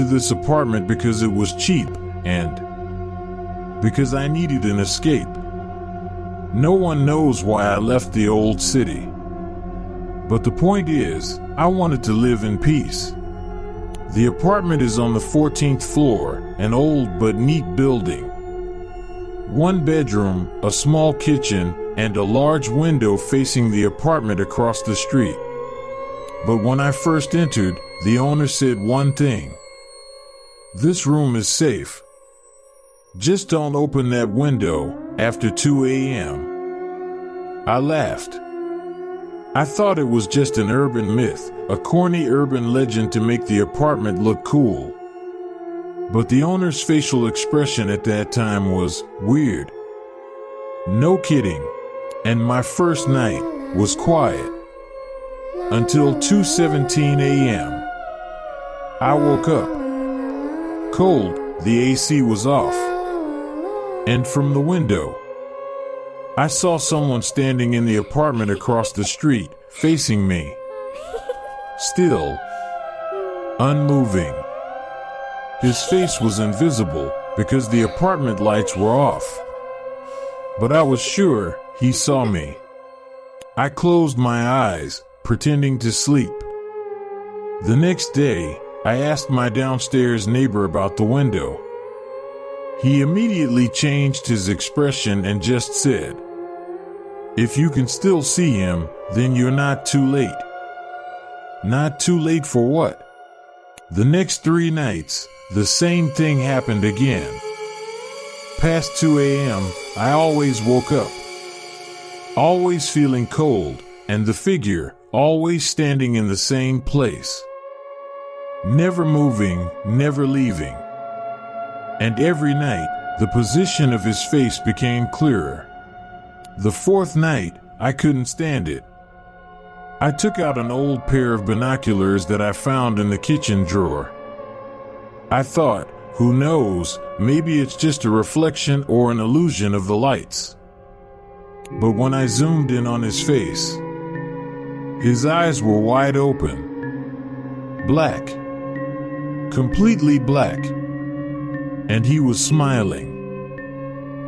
into this apartment because it was cheap and because I needed an escape. No one knows why I left the old city. But the point is, I wanted to live in peace. The apartment is on the 14th floor, an old but neat building. One bedroom, a small kitchen, and a large window facing the apartment across the street. But when I first entered, the owner said one thing: "This room is safe. Just don't open that window after 2 a.m. I laughed. I thought it was just an urban myth, a corny urban legend to make the apartment look cool. But the owner's facial expression at that time was weird. No kidding. And my first night was quiet. Until 2:17 a.m. I woke up. Cold, the AC was off. And from the window, I saw someone standing in the apartment across the street, facing me. Still, unmoving. His face was invisible because the apartment lights were off. But I was sure he saw me. I closed my eyes, pretending to sleep. The next day, I asked my downstairs neighbor about the window. He immediately changed his expression and just said, "If you can still see him, then you're not too late." Not too late for what? The next 3 nights, the same thing happened again. Past 2 a.m., I always woke up. Always feeling cold, and the figure always standing in the same place. Never moving, never leaving. And every night, the position of his face became clearer. The 4th night, I couldn't stand it. I took out an old pair of binoculars that I found in the kitchen drawer. I thought, who knows, maybe it's just a reflection or an illusion of the lights. But when I zoomed in on his face, his eyes were wide open. Black. Completely black. And he was smiling.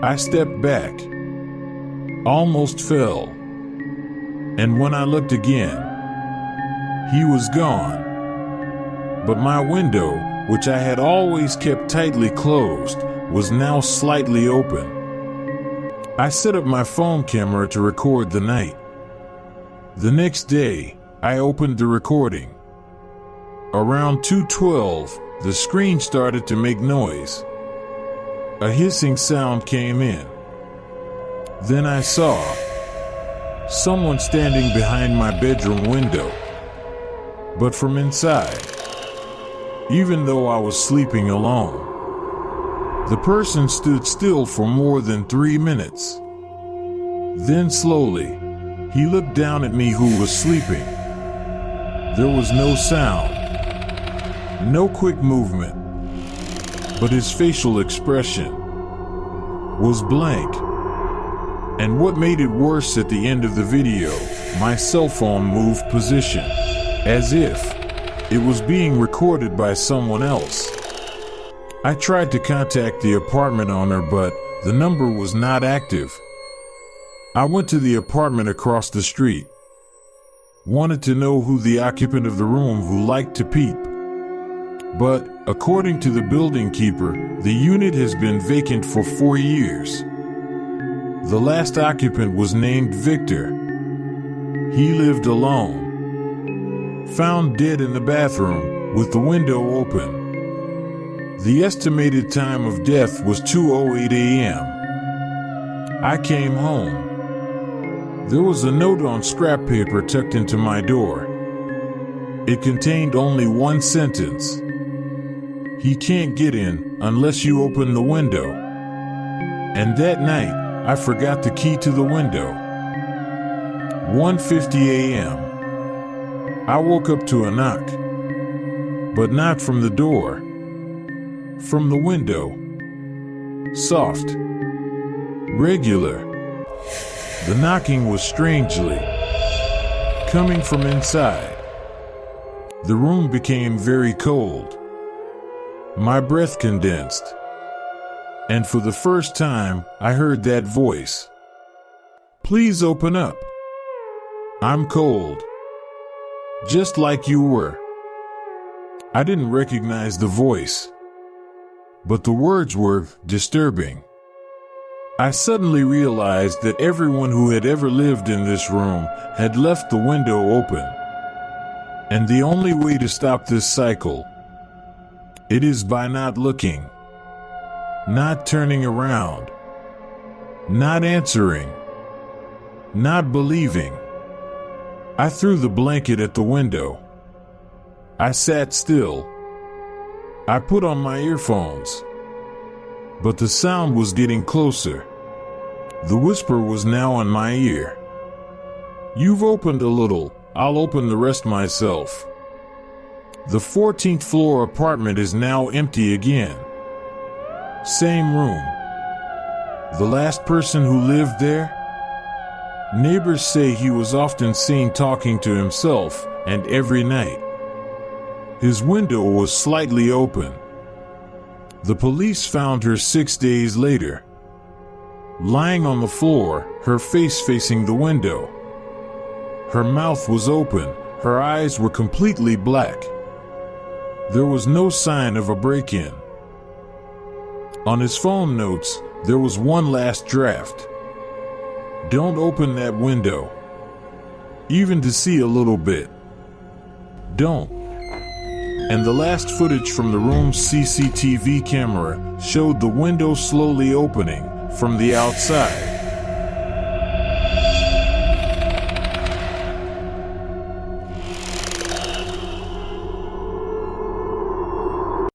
I stepped back. Almost fell. And when I looked again, he was gone. But my window, which I had always kept tightly closed, was now slightly open. I set up my phone camera to record the night. The next day, I opened the recording. Around 2:12, the screen started to make noise. A hissing sound came in. Then I saw someone standing behind my bedroom window. But from inside, even though I was sleeping alone, the person stood still for more than 3 minutes. Then slowly, he looked down at me who was sleeping. There was no sound, no quick movement, but his facial expression was blank. And what made it worse, at the end of the video, my cell phone moved position, as if it was being recorded by someone else. I tried to contact the apartment owner, but the number was not active. I went to the apartment across the street. Wanted to know who the occupant of the room who liked to peep. But, according to the building keeper, the unit has been vacant for 4 years. The last occupant was named Victor. He lived alone. Found dead in the bathroom, with the window open. The estimated time of death was 2:08 a.m. I came home. There was a note on scrap paper tucked into my door. It contained only one sentence: "He can't get in unless you open the window." And that night, I forgot the key to the window. 1:50 a.m. I woke up to a knock. But not from the door. From the window. Soft. Regular. The knocking was strangely coming from inside. The room became very cold. My breath condensed. And for the first time, I heard that voice. Please open up. I'm cold. Just like you were. I didn't recognize the voice, but the words were disturbing. I suddenly realized that everyone who had ever lived in this room had left the window open. And the only way to stop this cycle, it is by not looking, not turning around, not answering, not believing. I threw the blanket at the window. I sat still. I put on my earphones. But the sound was getting closer. The whisper was now on my ear. You've opened a little, I'll open the rest myself. The 14th floor apartment is now empty again. Same room. The last person who lived there? Neighbors say he was often seen talking to himself, and every night. His window was slightly open. The police found her 6 days later, lying on the floor, her face facing the window. Her mouth was open, her eyes were completely black. There was no sign of a break-in. On his phone notes, there was one last draft. Don't open that window. Even to see a little bit. Don't. And the last footage from the room's CCTV camera showed the window slowly opening from the outside.